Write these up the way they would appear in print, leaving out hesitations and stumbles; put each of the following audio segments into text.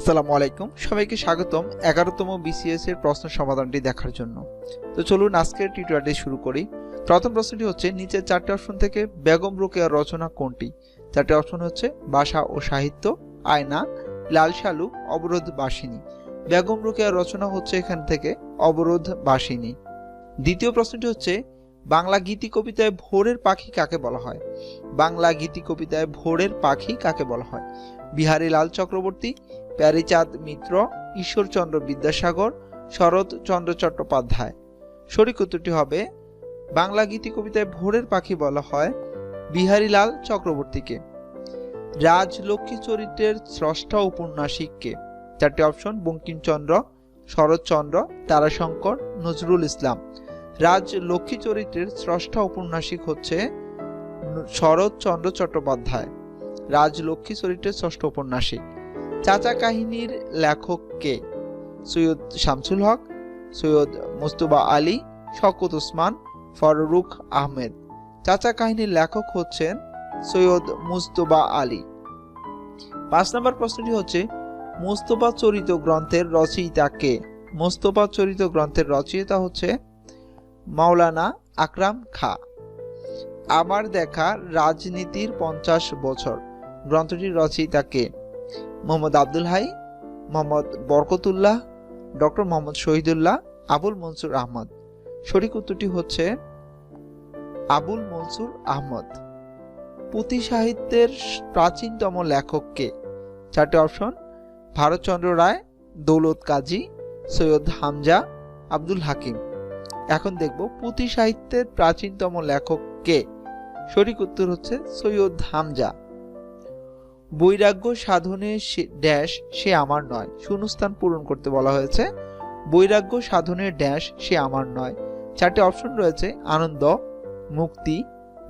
আসসালামু আলাইকুম, সবাইকে স্বাগতম 11তম বিসিএস এর প্রশ্ন সমাধানটি দেখার জন্য। তো চলুন আজকের টিউটোরিয়ালটি শুরু করি। প্রথম প্রশ্নটি হচ্ছে, নিচের চারটি অপশন থেকে বেগম রোকেয়ার রচনা কোনটি? চারটি অপশন হচ্ছে ভাষা ও সাহিত্য, আয়না, লাল শালু, অবরোধ বাসিনী। বেগম রোকেয়ার রচনা হচ্ছে এখান থেকে অবরোধ বাসিনী। দ্বিতীয় প্রশ্নটি হচ্ছে, বাংলা গীতি কবিতায় ভোরের পাখি কাকে বলা হয়? বাংলা গীতি কবিতায় ভোরের পাখি কাকে বলা হয়? বিহারীলাল চক্রবর্তী, প্যারীচাঁদ মিত্র, ঈশ্বরচন্দ্র বিদ্যাসাগর, শরৎচন্দ্র চট্টোপাধ্যায়। সঠিক উত্তরটি হবে, বাংলা গীতি কবিতায় ভোরের পাখি বলা হয় বিহারীলাল চক্রবর্তীকে। রাজলক্ষ্মী চরিত্রের স্রষ্টা ঔপন্যাসিক কে? চারটি অপশন, বঙ্কিমচন্দ্র, শরৎচন্দ্র, তারাশঙ্কর, নজরুল ইসলাম। রাজলক্ষ্মী চরিত্রের স্রষ্টা ঔপন্যাসিক হচ্ছে শরৎচন্দ্র চট্টোপাধ্যায়। রাজলক্ষ্মী চরিত্রের ষষ্ঠ ঔপন্যাসিক। চাচা কাহিনীর লেখক কে? সৈয়দ শামসুল হক, সৈয়দ মুস্তফা আলী, শওকত ওসমান, ফররুখ আহমেদ। চাচা কাহিনীর লেখক হচ্ছেন সৈয়দ মুস্তফা আলী। 5 নম্বর প্রশ্নটি হচ্ছে, মুস্তফা চরিত গ্রন্থের রচয়িতা কে? মুস্তফা চরিত গ্রন্থের রচয়িতা হচ্ছে মাওলানা আকরাম খাঁ। আমার দেখা রাজনীতির 50 বছর গ্রন্থটির রচয়িতা কে? মোহাম্মদ আব্দুল হাই, মোহাম্মদ বরকতুল্লাহ, ডক্টর মোহাম্মদ শহীদুল্লাহ, আবুল মনসুর আহমদ। সঠিক উত্তরটি হচ্ছে আবুল মনসুর আহমদ। পুঁথি সাহিত্যের প্রাচীনতম লেখক কে? চারটি অপশন, ভারতচন্দ্র রায়, দৌলত কাজী, সৈয়দ হামজা, আব্দুল হাকিম। এখন দেখব পুঁথি সাহিত্যের প্রাচীনতম লেখক কে? সঠিক উত্তর হচ্ছে সৈয়দ হামজা। বৈরাগ্য সাধনে ড্যাশ সে আমার নয়, শূন্যস্থান পূরণ করতে বলা হয়েছে। বৈরাগ্য সাধনের ড্যাশ সে আমার নয়। চারটি অপশন রয়েছে, আনন্দ, মুক্তি,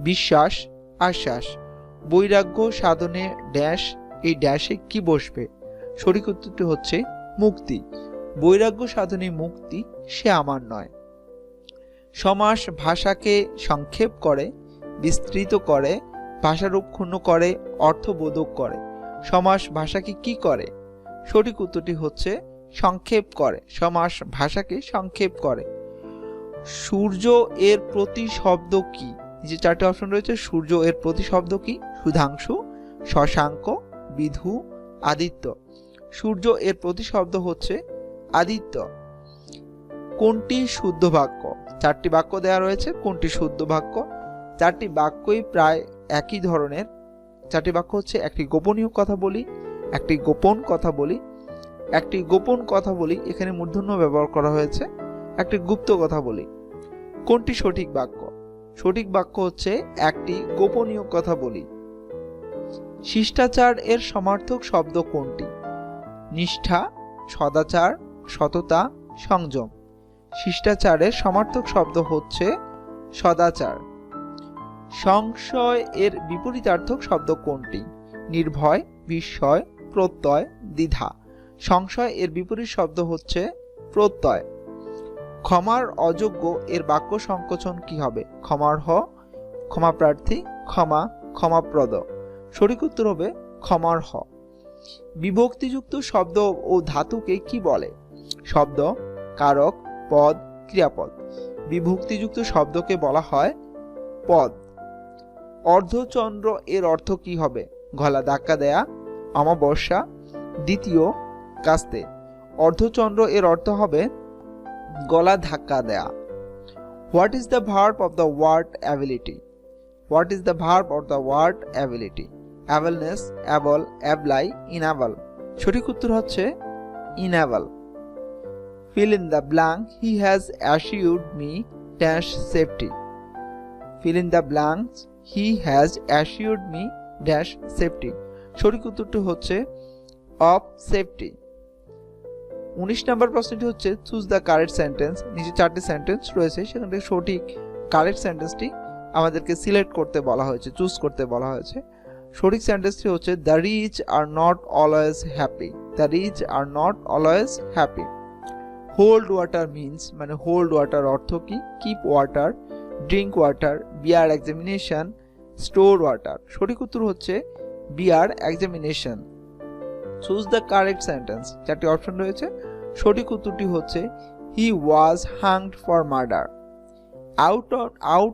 বিশ্বাস, আশ্বাস। বৈরাগ্য সাধনে ড্যাশ, এই ড্যাশে কি বসবে? সঠিক উত্তরটি হচ্ছে মুক্তি। বৈরাগ্য সাধনে মুক্তি সে আমার নয়। সমাস ভাষাকে সংক্ষেপ করে, বিস্তৃত করে, ভাষারূপ ক্ষুণ্ণ করে, অর্থবোধক করে। সমাস ভাষাকে কি করে? সঠিক উত্তরটি হচ্ছে সংক্ষেপ করে। সমাস ভাষাকে সংক্ষেপ করে। সূর্য এর প্রতিশব্দ কি? যে চারটি অপশন রয়েছে, সূর্য এর প্রতিশব্দ কি? সুধাংশু, শশাঙ্ক, বিধু, আদিত্য। সূর্য এর প্রতিশব্দ হচ্ছে আদিত্য। কোনটি শুদ্ধ বাক্য? চারটি বাক্য দেওয়া রয়েছে, কোনটি শুদ্ধ বাক্য? চারটি বাক্যই প্রায় একই ধরনের। চারটি বাক্য হচ্ছে, একটি গোপনীয় কথা বলি, একটি গোপন কথা বলি, একটি গোপন কথা বলি, এখানে মূর্ধন্য ব্যবহার করা হয়েছে, একটি গুপ্ত কথা বলি। কোনটি সঠিক বাক্য? সঠিক বাক্য হচ্ছে একটি গোপনীয় কথা বলি। শিষ্টাচার এর সমার্থক শব্দ কোনটি? নিষ্ঠা, সদাচার, সততা, সংযম। শিষ্টাচারের সমার্থক শব্দ হচ্ছে সদাচার। সংশয় এর বিপরীতার্থক শব্দ কোনটি? নির্ভয়, বিস্ময়, প্রত্যয়, দ্বিধা। সংশয় এর বিপরীত শব্দ হচ্ছে প্রত্যয়। ক্ষমার অযোগ্য এর বাক্য সংকোচন কি হবে? ক্ষমার্হ, ক্ষমাপ্রার্থী, ক্ষমা, ক্ষমাপ্রদ। সঠিক উত্তর হবে ক্ষমার্হ। বিভক্তিযুক্ত শব্দ ও ধাতুকে কি বলে? শব্দ, কারক, পদ, ক্রিয়াপদ। বিভক্তিযুক্ত শব্দকে বলা হয় পদ। অর্ধচন্দ্র এর অর্থ কি হবে? গলা ধাক্কা দেয়া, অমাবস্যা, দ্বিতীয়, কাস্তে। অর্ধচন্দ্র এর অর্থ হবে গলা ধাক্কা দেয়া। What is the verb of the word ability? What is the verb of the word ability? Ableness, able, ably, enable. সঠিক উত্তর হচ্ছে enable. Fill in the blank, he has assured me dash safety. Fill in the blanks, he has assured me dash safety. সঠিক উত্তরটি হচ্ছে of safety। 19 নম্বর প্রশ্নটি হচ্ছে, choose the correct sentence. নিচে চারটি সেন্টেন্স রয়েছে, সেখান থেকে সঠিক কারেক্ট সেন্টেন্সটি আমাদেরকে সিলেক্ট করতে বলা হয়েছে, চুজ করতে বলা হয়েছে। সঠিক সেন্টেন্সটি হচ্ছে, the rich are not always happy. The rich are not always happy. Hold water means, মানে হোল্ড ওয়াটার অর্থ কি? Keep water, drink water, bear examination, store water. সঠিক উত্তর হচ্ছে bear examination. Choose the correct sentence. চারটি option রয়েছে, সঠিক উত্তরটি হচ্ছে he was hanged for murder. Out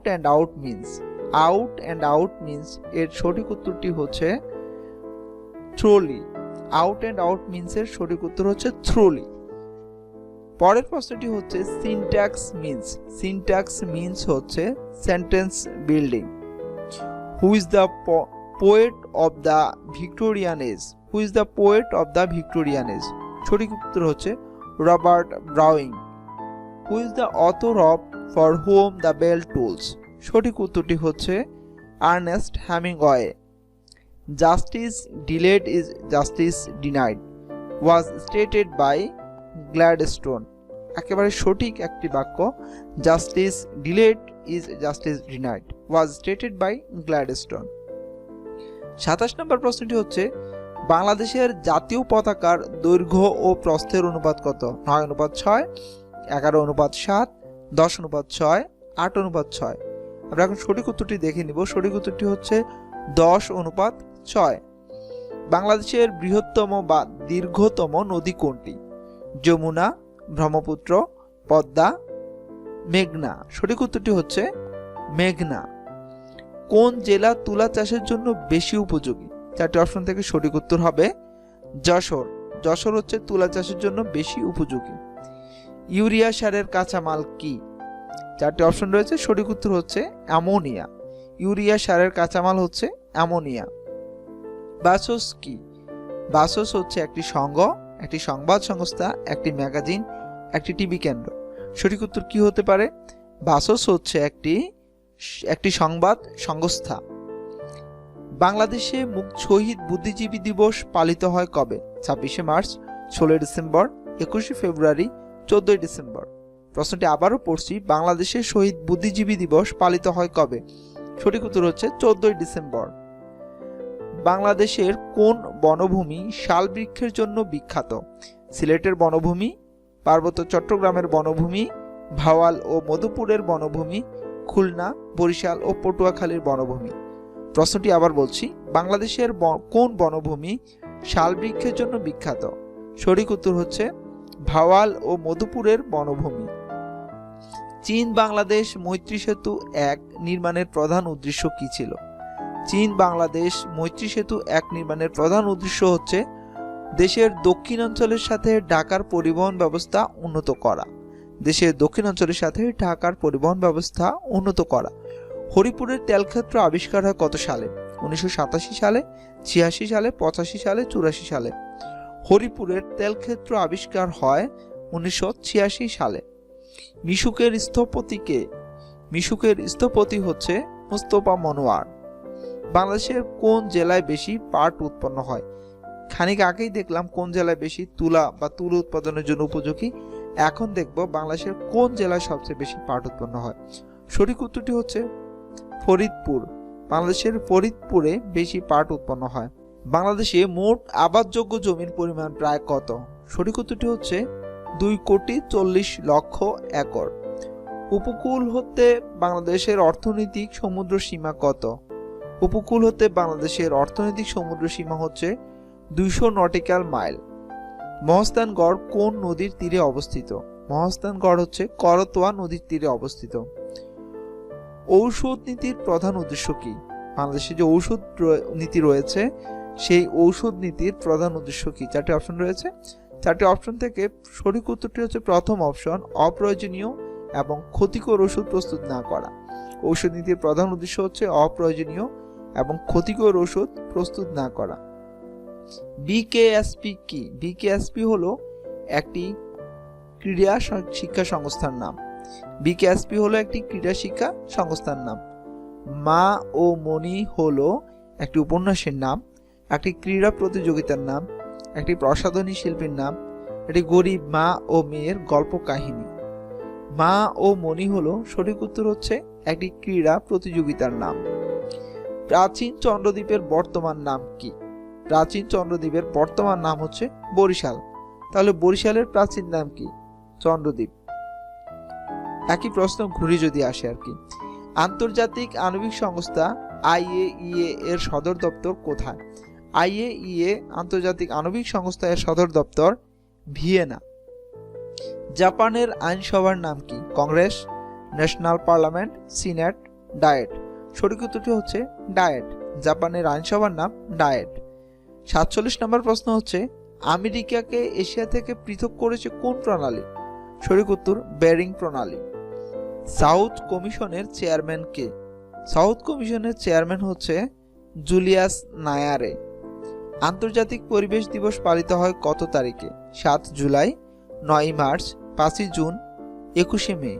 and out means এর সঠিক উত্তরটি হচ্ছে thoroughly. Out and out means এর সঠিক উত্তর হচ্ছে থ্রোলি। পরের প্রশ্নটি হচ্ছে সিনট্যাক্স মিন্স হচ্ছে sentence building. Who is the poet of the Victorian age? সঠিক উত্তর হচ্ছে Robert Browning. Who is the author of for whom the bell tolls? সঠিক উত্তরটি হচ্ছে Ernest Hemingway. Justice delayed is justice denied was stated by Gladstone. একেবারে সঠিক একটি বাক্য, justice delayed is justice denied was stated by Gladstone. 27 নম্বর প্রশ্নটি হচ্ছে বাংলাদেশের জাতীয় পতাকার দৈর্ঘ্য ও প্রস্থের অনুপাত কত? 9:6, 11:7, 10:6, 8:6। আমরা এখন সঠিক উত্তরটি দেখে নিব। সঠিক উত্তরটি হচ্ছে 10:6। বাংলাদেশের বৃহত্তম বা দীর্ঘতম নদী কোনটি? যমুনা, ব্রহ্মপুত্র, পদ্মা, মেঘনা? সঠিক উত্তরটি হচ্ছে মেঘনা। কোন জেলা তুলা চাষের জন্য বেশি উপযোগী? চারটি অপশন থেকে সঠিক উত্তর হবে যশোর। যশোর হচ্ছে তুলা চাষের জন্য বেশি উপযোগী। ইউরিয়া সারের কাঁচামাল কি? চারটি অপশন রয়েছে, সঠিক উত্তর হচ্ছে অ্যামোনিয়া। ইউরিয়া সারের কাঁচামাল হচ্ছে অ্যামোনিয়া। বাসস কি? বাসস হচ্ছে একটি সংঘ, একটি সংবাদ সংস্থা, একটি ম্যাগাজিন, একটি টিভি কেন্দ্র। সঠিক উত্তর কি হতে পারে? বাসস হচ্ছে একটি সংবাদ সংস্থা। বাংলাদেশে শহীদ বুদ্ধিজীবী দিবস পালিত হয় কবে? 26শে মার্চ, 16 ডিসেম্বর, 21শে ফেব্রুয়ারি, 14 ডিসেম্বর। প্রশ্নটি আবারও পড়ছি, বাংলাদেশে শহীদ বুদ্ধিজীবী দিবস পালিত হয় কবে? সঠিক উত্তর হচ্ছে 14 ডিসেম্বর। বাংলাদেশের কোন বনভূমি শাল বৃক্ষের জন্য বিখ্যাত? সিলেটের বনভূমি, পার্বত্য চট্টগ্রামের বনভূমি, ভাওয়াল ও মধুপুরের বনভূমি, খুলনা, বরিশাল ও পটুয়াখালীর বনভূমি। প্রশ্নটি আবার বলছি, বাংলাদেশের কোন বনভূমি শাল বৃক্ষের জন্য বিখ্যাত? সঠিক উত্তর হচ্ছে ভাওয়াল ও মধুপুরের বনভূমি। চীন বাংলাদেশ মৈত্রী সেতু 1 নির্মাণের প্রধান উদ্দেশ্য কি ছিল? চীন বাংলাদেশ মৈত্রী সেতু 1 নির্মাণের প্রধান উদ্দেশ্য হচ্ছে দেশের দক্ষিণাঞ্চলের সাথে ঢাকার পরিবহন ব্যবস্থা উন্নত করা। দেশের দক্ষিণাঞ্চলের সাথে ঢাকার পরিবহন ব্যবস্থা উন্নত করা। হরিপুরের তেলক্ষেত্র আবিষ্কার হয় কত সালে? 1987 সালে, 86 সালে, 85 সালে, 84 সালে। হরিপুরের তেলক্ষেত্র আবিষ্কার হয় 1986 সালে। মিশুকের স্থপতি হচ্ছে মুস্তফা মনোয়ার। বাংলাদেশের কোন জেলায় বেশি পাট উৎপন্ন হয়? খানিক আগেই দেখলাম কোন জেলায় বেশি তুলা উৎপাদনের জন্য উপযোগী। এখন দেখব বাংলাদেশের কোন জেলায় সবচেয়ে বেশি পাট উৎপন্ন হয়। সঠিক উত্তরটি হচ্ছে ফরিদপুর। বাংলাদেশের ফরিদপুরে বেশি পাট উৎপন্ন হয়। বাংলাদেশে মোট আবাদযোগ্য জমির পরিমাণ প্রায় কত? সঠিক উত্তরটি হচ্ছে 2,40,00,000 একর। উপকূল হতে বাংলাদেশের অর্থনৈতিক সমুদ্র সীমা কত? উপকূল হতে বাংলাদেশের অর্থনৈতিক সমুদ্র সীমা হচ্ছে 200 নটিক্যাল মাইল। মহাস্থানগড় কোন নদীর তীরে অবস্থিত? মহাস্থানগড় হচ্ছে করতোয়া নদীর তীরে অবস্থিত। ঔষধ নীতির প্রধান উদ্দেশ্য কি? বাংলাদেশে যে ঔষধ নীতি রয়েছে সেই ঔষধ নীতির প্রধান উদ্দেশ্য কি? চারটি অপশন রয়েছে, চারটি অপশন থেকে সঠিক উত্তরটি হচ্ছে প্রথম অপশন, অপ্রয়োজনীয় এবং ক্ষতিকর ওষুধ প্রস্তুত না করা। ঔষধ নীতির প্রধান উদ্দেশ্য হচ্ছে অপ্রয়োজনীয় এবং ক্ষতিকর ওষুধ প্রস্তুত না করা। বিকেএসপি কি? বিকেএসপি হলো একটি ক্রীড়া শিক্ষা সংস্থার নাম। বিকেএসপি হলো একটি ক্রীড়া শিক্ষা সংস্থার নাম। মা ও মণি হলো একটি উপন্যাসের নাম, একটি ক্রীড়া প্রতিযোগিতার নাম, একটি প্রসাধনী শিল্পীর নাম, একটি গরিব মা ও মেয়ের গল্প কাহিনী। মা ও মণি হলো সঠিক উত্তর হচ্ছে একটি ক্রীড়া প্রতিযোগিতার নাম। প্রাচীন চন্দ্রদ্বীপের বর্তমান নাম কি? প্রাচীন চন্দ্রদ্বীপের বর্তমান নাম হচ্ছে বরিশাল। তাহলে বরিশালের প্রাচীন নাম কি? চন্দ্রদ্বীপ। একই প্রশ্ন ঘুরে যদি আসে আর কি। আন্তর্জাতিক আণবিক সংস্থা IAEA এর সদর দপ্তর কোথায়? IAEA আন্তর্জাতিক আণবিক সংস্থা এর সদর দপ্তর ভিয়েনা। জাপানের আইনসভার নাম কি? Congress, national parliament, senate, diet. সঠিক উত্তরটি হচ্ছে ডায়েট। জাপানের আইনসভার নাম ডায়েট। 47 নম্বর প্রশ্ন হচ্ছে আমেরিকাকে এশিয়া থেকে পৃথক করেছে কোন প্রণালী? সঠিক উত্তর বেরিং প্রণালী। সাউথ কমিশনের চেয়ারম্যান কে? সাউথ কমিশনের চেয়ারম্যান হচ্ছে জুলিয়াস নায়ারে। আন্তর্জাতিক পরিবেশ দিবস পালিত হয় কত তারিখে? 7 জুলাই, 9 মার্চ, 5 জুন, 21 মে।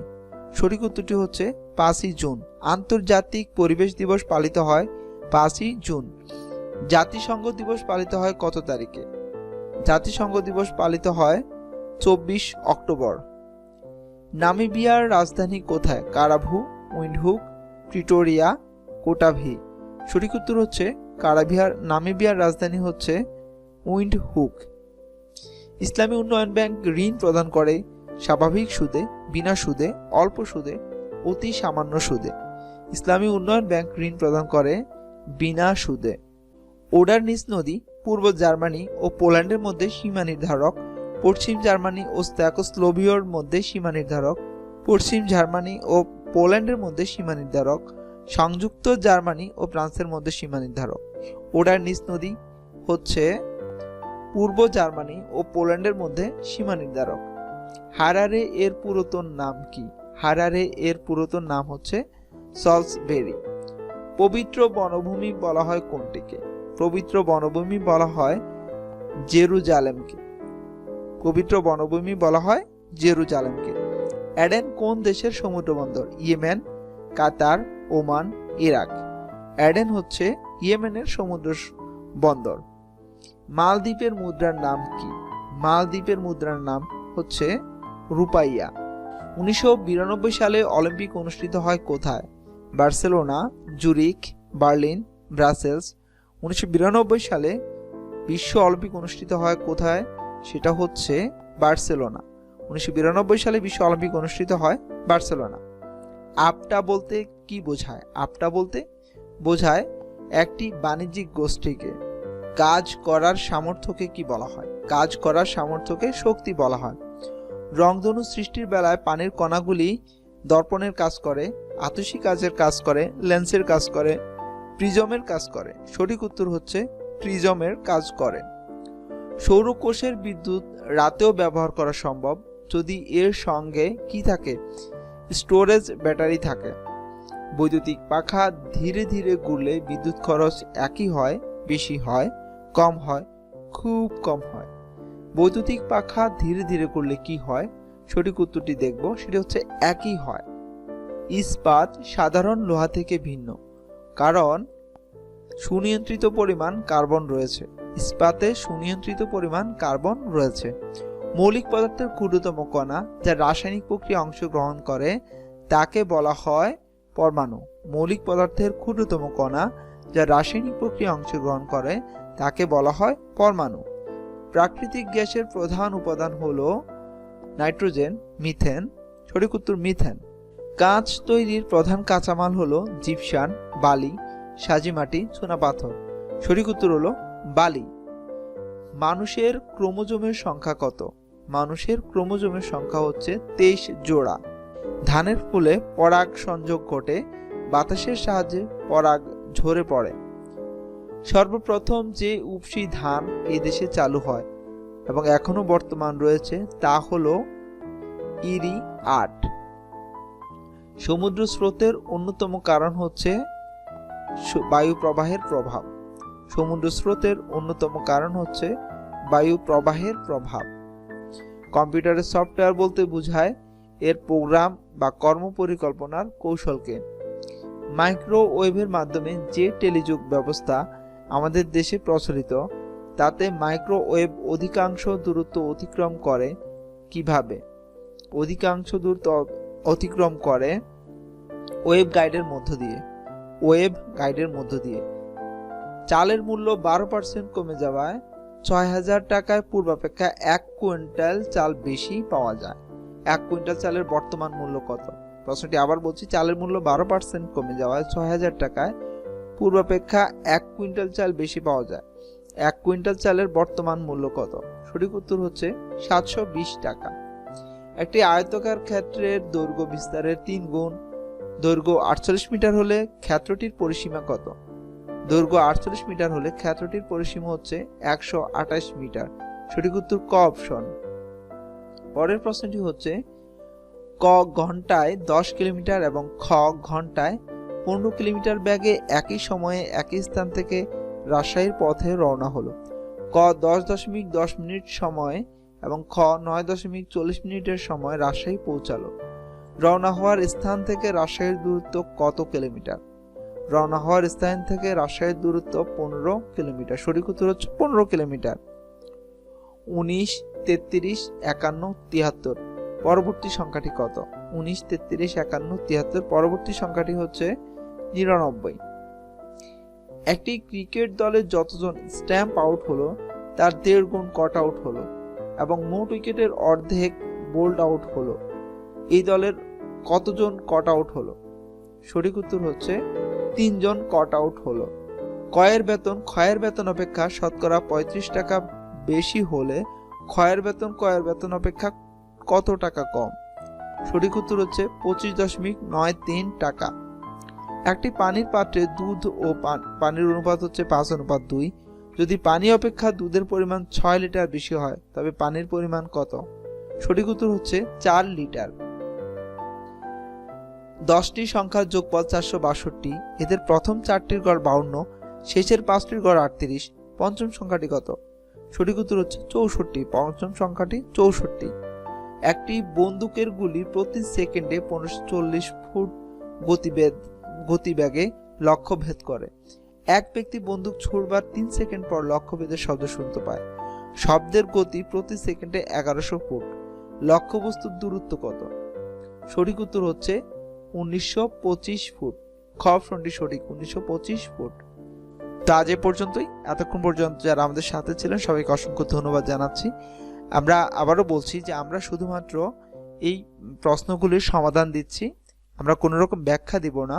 সঠিক উত্তরটি হচ্ছে 5 জুন। আন্তর্জাতিক পরিবেশ দিবস পালিত হয় 5 জুন। জাতিসংঘ দিবস পালিত হয় কত তারিখে? জাতিসংঘ দিবস পালিত হয় 24 অক্টোবর। নামিবিয়ার রাজধানী কোথায়? কারাভু, উইন্ডহুক, প্রিটোরিয়া, কোটাভি। সঠিক উত্তর হচ্ছে নামিবিয়ার রাজধানী হচ্ছে উইন্ডহুক। ইসলামী উন্নয়ন ব্যাংক ঋণ প্রদান করে স্বাভাবিক সুদে, বিনা সুদে, অল্প সুদে, অতি সামান্য সুদে। ইসলামী উন্নয়ন ব্যাংক ঋণ প্রদান করে বিনা সুদে। ওডারনিস নদী পূর্ব জার্মানি ও পোল্যান্ডের মধ্যে সীমা নির্ধারক, পশ্চিম জার্মানি ও চেকোস্লোভাকিয়ার মধ্যে সীমা নির্ধারক, পশ্চিম জার্মানি ও পোল্যান্ডের মধ্যে সীমা নির্ধারক, সংযুক্ত জার্মানি ও ফ্রান্সের মধ্যে সীমা নির্ধারক। ওডারনিস নদী হচ্ছে পূর্ব জার্মানি ও পোল্যান্ডের মধ্যে সীমা নির্ধারক। হারারে এর পুরাতন নাম কি? হারারে এর পুরাতন নাম হচ্ছে সলসবেরি। পবিত্র বনভূমি বলা হয় কোনটিকে? পবিত্র বনভূমি বলা হয় জেরুজালেমকে। পবিত্র বনভূমি বলা হয় জেরুজালেমকে। এডেন কোন দেশের সমুদ্র বন্দর? ইয়েমেন, কাতার, ওমান, ইরাক। এডেন হচ্ছে ইয়েমেনের সমুদ্র বন্দর। মালদ্বীপের মুদ্রার নাম কি? মালদ্বীপের মুদ্রার নাম হচ্ছে রুপাইয়া। 1992 সালে অলিম্পিক অনুষ্ঠিত হয় কোথায়? Barcelona, Zurich, Berlin, Brussels. 1992 সালে বিশ্ব অলিম্পিক অনুষ্ঠিত হয় কোথায়? সেটা হচ্ছে বার্সেলোনা। 1992 সালে বিশ্ব অলিম্পিক অনুষ্ঠিত হয় বার্সেলোনা। আপটা বলতে কি বোঝায়? আপটা বলতে বোঝায় একটি বাণিজ্যিক গোষ্ঠীকে। কাজ করার সামর্থ্যকে কি বলা হয়? কাজ করার সামর্থ্যকে শক্তি বলা হয়। রংধনু সৃষ্টির বেলায় পানির কণাগুলি দর্পণের কাজ করে, আতসী কাজের কাজ করে, লেন্সের কাজ করে, প্রিজমের কাজ করে। সঠিক উত্তর হচ্ছে প্রিজমের কাজ করে। সৌরকোষের বিদ্যুৎ রাতেও ব্যবহার করা সম্ভব যদি এর সঙ্গে কি থাকে? স্টোরেজ ব্যাটারি থাকে। বৈদ্যুতিক পাখা ধীরে ধীরে ঘুরলে বিদ্যুৎ খরচ একই হয়, বেশি হয়, কম হয়, খুব কম হয়। বৈদ্যুতিক পাখা ধীরে ধীরে ঘুরলে কি হয়? সঠিক উত্তরটি দেখব, সেটি হচ্ছে একই হয়। ইস্পাত সাধারণ লোহা থেকে ভিন্ন কারণ সুনিয়ন্ত্রিত পরিমাণ কার্বন রয়েছে। ইস্পাতে সুনিয়ন্ত্রিত পরিমাণ কার্বন রয়েছে। মৌলিক পদার্থের ক্ষুদ্রতম কণা যা রাসায়নিক প্রক্রিয়া অংশগ্রহণ করে তাকে বলা হয় পরমাণু। মৌলিক পদার্থের ক্ষুদ্রতম কণা যা রাসায়নিক প্রক্রিয়া অংশগ্রহণ করে তাকে বলা হয় পরমাণু। প্রাকৃতিক গ্যাসের প্রধান উপাদান হলো নাইট্রোজেন, মিথেন। সঠিক উত্তর মিথেন। কাঁচ তৈরির প্রধান কাঁচামাল হলো জিপসাম, বালি, সাজিমাটি, চুনাপাথর। সঠিক উত্তর হলো বালি। মানুষের ক্রোমোজোমের সংখ্যা কত? মানুষের ক্রোমোজোমের সংখ্যা হচ্ছে 23 জোড়া। ধানের ফুলে পরাগ সংযোগ ঘটে, বাতাসের সাহায্যে পরাগ ঝরে পড়ে। সর্বপ্রথম যে উপসি ধান এই দেশে চালু হয় এবং এখনো বর্তমান রয়েছে তা হলো ইরি 8। সমুদ্র স্রোতের অন্যতম কারণ হচ্ছে বায়ু প্রবাহের প্রভাব। সমুদ্র স্রোতের অন্যতম কারণ হচ্ছে বায়ু প্রবাহের প্রভাব। কম্পিউটারের সফটওয়্যার বলতে বোঝায় এর প্রোগ্রাম বা কর্মপরিকল্পনার কৌশলকে। মাইক্রোওয়েভের মাধ্যমে যে টেলিযোগ ব্যবস্থা আমাদের দেশে প্রচলিত তাতে মাইক্রোওয়েভ অধিকাংশ দূরত্ব অতিক্রম করে কিভাবে? অধিকাংশ দূরত্ব অতিক্রম করে ওয়েভ গাইডের মধ্য দিয়ে। ওয়েভ গাইডের মধ্য দিয়ে। চালের মূল্য 12% কমে যাওয়ায় 6000 টাকায় পূর্বাপেক্ষা 1 কুইন্টাল চাল বেশি পাওয়া যায়। 1 কুইন্টাল চালের বর্তমান মূল্য কত? প্রশ্নটি আবার বলছি, চালের মূল্য 12% কমে যাওয়ায় 6000 টাকায় পূর্বাপেক্ষা 1 কুইন্টাল চাল বেশি পাওয়া যায়। 1 কুইন্টাল চালের বর্তমান মূল্য কত? সঠিক উত্তর হচ্ছে 720 টাকা। একটি আয়তাকার ক্ষেত্রের দৈর্ঘ্য বিস্তারের 3 গুণ। দৈর্ঘ্য 48 মিটার হলে ক্ষেত্রটির পরিসীমা কত? দৈর্ঘ্য 48 মিটার হলে ক্ষেত্রটির পরিসীমা হচ্ছে 128 মিটার। সঠিক উত্তর ক অপশন। পরের প্রশ্নটি হচ্ছে ক ঘন্টায় 10 কিলোমিটার এবং খ ঘন্টায় 15 কিলোমিটার বেগে একই সময়ে একই স্থান থেকে রাজশাহীর পথে রওনা হলো। ক 10.10 মিনিট সময় এবং খ 9.40 মিনিটের সময় রাজশাহী পৌঁছালো। রওনা হওয়ার স্থান থেকে রাজশাহীর দূরত্ব কত কিলোমিটার? রওনা হওয়ার স্থান থেকে রাজশাহীর দূরত্ব 15 কিলোমিটার। সঠিক উত্তর হচ্ছে 15 কিলোমিটার। 19, 33, 51, 73 পরবর্তী সংখ্যাটি কত? 19, 33, 51, 73 পরবর্তী সংখ্যাটি হচ্ছে 99। একটি ক্রিকেট দলের যতজন স্ট্যাম্প আউট হলো তার 1.5 গুণ কট আউট হলো এবং মোট উইকেটের অর্ধেক বোল্ড আউট হলো, এই দলের কতজন কট আউট হলো? সঠিক উত্তর হচ্ছে 3 জন কট আউট হলো। কয়ের বেতন অপেক্ষা শতকরা 35 টাকা বেশি হলে ক্ষয়ের বেতন অপেক্ষা কত টাকা কম? সঠিক উত্তর হচ্ছে 25.93 টাকা। একটি পানির পাত্রে দুধ ও পানির অনুপাত হচ্ছে 5:2। যদি পানি অপেক্ষা দুধের পরিমাণ 6 লিটার বেশি হয় তবে পানির পরিমাণ কত? সঠিক উত্তর হচ্ছে 4 লিটার। 10টি সংখ্যার যোগফল 462, এদের প্রথম 4টির গড় 52, শেষের 5টির গড় 38, পঞ্চম সংখ্যাটি কত? সঠিক উত্তর হচ্ছে 64, পঞ্চম সংখ্যাটি 64। একটি বন্দুকের গুলি প্রতি সেকেন্ডে 1540 ফুট গতিবেগে লক্ষ্য ভেদ করে। এক ব্যক্তি বন্দুক ছুড়বার 3 সেকেন্ড পর লক্ষ্যভেদের শব্দ শুনতে পায়। শব্দের গতি প্রতি সেকেন্ডে 1100 ফুট। লক্ষ্যবস্তুর দূরত্ব কত? সঠিক উত্তর হচ্ছে 1925 ফুট। খ অপশনটি সঠিক, 1925 ফুট। তো আজ এ পর্যন্তই। এতক্ষণ পর্যন্ত যারা আমাদের সাথে ছিলেন সবাইকে অসংখ্য ধন্যবাদ জানাচ্ছি। আমরা আবারও বলছি যে আমরা শুধুমাত্র এই প্রশ্নগুলির সমাধান দিচ্ছি, আমরা কোনো রকম ব্যাখ্যা দিব না।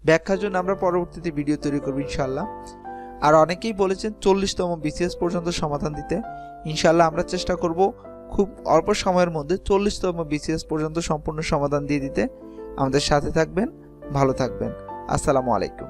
ব্যাখ্যার জন্য আমরা পরবর্তীতে ভিডিও তৈরি করব ইনশাল্লাহ। আর অনেকেই বলেছেন 40তম বিসিএস পর্যন্ত সমাধান দিতে। ইনশাল্লাহ আমরা চেষ্টা করব খুব অল্প সময়ের মধ্যে 40তম বিসিএস পর্যন্ত সম্পূর্ণ সমাধান দিয়ে দিতে। আমাদের সাথে থাকবেন, ভালো থাকবেন। আসসালামু আলাইকুম।